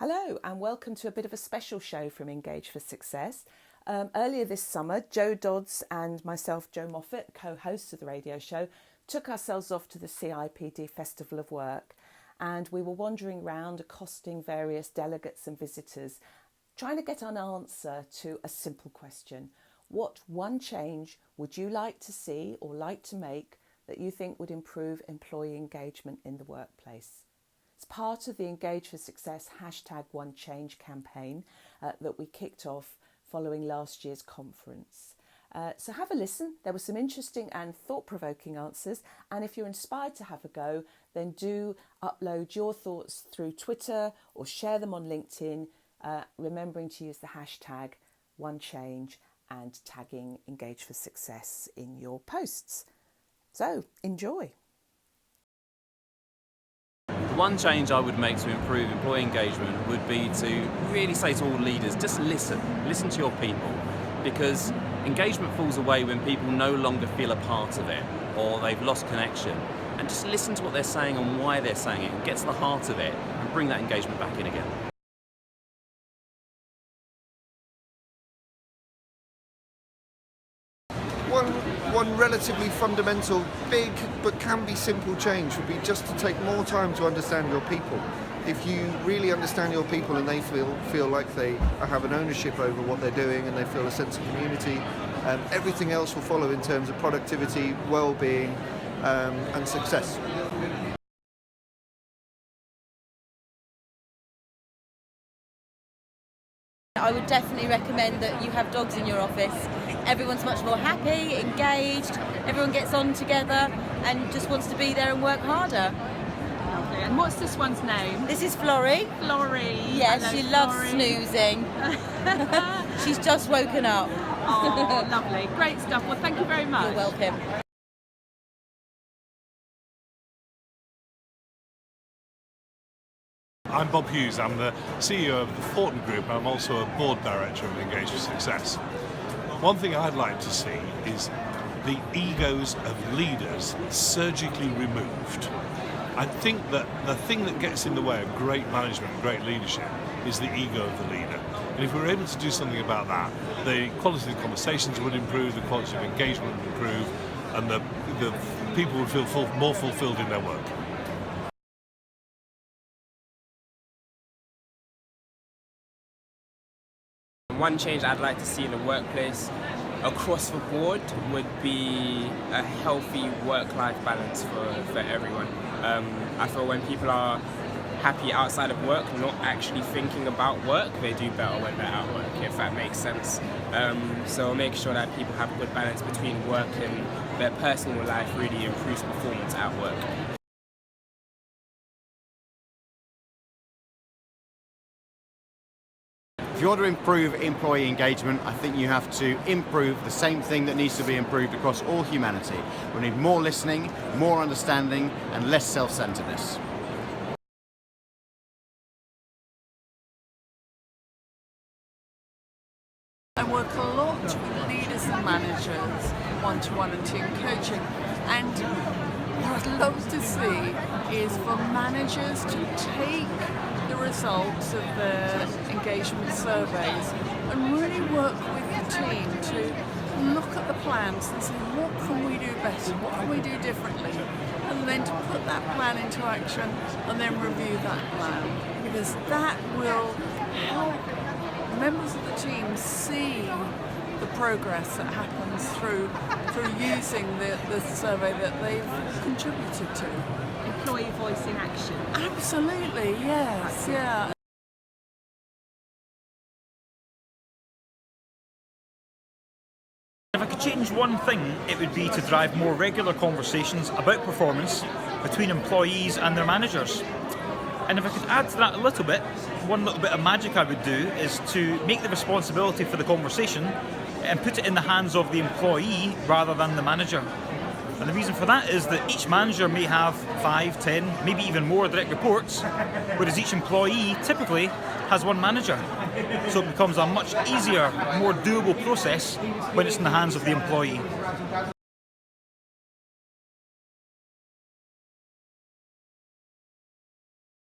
Hello and welcome to a bit of a special show from Engage for Success. Earlier this summer, Jo Dodds and myself, Jo Moffatt, co-hosts of the radio show, took ourselves off to the CIPD Festival of Work, and we were wandering around accosting various delegates and visitors, trying to get an answer to a simple question. What one change would you like to see or like to make that you think would improve employee engagement in the workplace? It's part of the Engage for Success #OneChange campaign that we kicked off following last year's conference. So have a listen. There were some interesting and thought-provoking answers, and if you're inspired to have a go, then do upload your thoughts through Twitter or share them on LinkedIn, remembering to use the #OneChange and tagging Engage for Success in your posts. So enjoy. One change I would make to improve employee engagement would be to really say to all leaders, just listen to your people, because engagement falls away when people no longer feel a part of it or they've lost connection. And just listen to what they're saying and why they're saying it and get to the heart of it and bring that engagement back in again. One relatively fundamental, big but can be simple change would be just to take more time to understand your people. If you really understand your people and they feel like they have an ownership over what they're doing and they feel a sense of community, everything else will follow in terms of productivity, well-being and success. I would definitely recommend that you have dogs in your office. Everyone's much more happy, engaged, everyone gets on together and just wants to be there and work harder. Lovely. And what's this one's name? This is Florrie. Florrie. Yes, hello, she loves Florrie. snoozing. She's just woken up. Oh, lovely. Great stuff. Well, thank you very much. You're welcome. I'm Bob Hughes, I'm the CEO of the Fortin Group, I'm also a board director of Engage for Success. One thing I'd like to see is the egos of leaders surgically removed. I think that the thing that gets in the way of great management and great leadership is the ego of the leader. And if we were able to do something about that, the quality of the conversations would improve, the quality of engagement would improve, and the people would feel more fulfilled in their work. One change I'd like to see in the workplace across the board would be a healthy work-life balance for everyone. I feel when people are happy outside of work, not actually thinking about work, they do better when they're at work, if that makes sense. So make sure that people have a good balance between work and their personal life really improves performance at work. If you want to improve employee engagement, I think you have to improve the same thing that needs to be improved across all humanity. We need more listening, more understanding, and less self-centeredness. I work a lot with leaders and managers, one-to-one and team coaching, and what I'd love to see is for managers to take the results of their engagement surveys and really work with the team to look at the plans and say, what can we do better, what can we do differently, and then to put that plan into action and then review that plan, because that will help members of the team see the progress that happens through using the survey that they've contributed to. Employee voice in action. Absolutely, yes, yeah. If I could change one thing, it would be to drive more regular conversations about performance between employees and their managers. And if I could add to that a little bit, one little bit of magic I would do is to make the responsibility for the conversation and put it in the hands of the employee rather than the manager. And the reason for that is that each manager may have 5, 10, maybe even more direct reports, whereas each employee typically has one manager. So it becomes a much easier, more doable process when it's in the hands of the employee.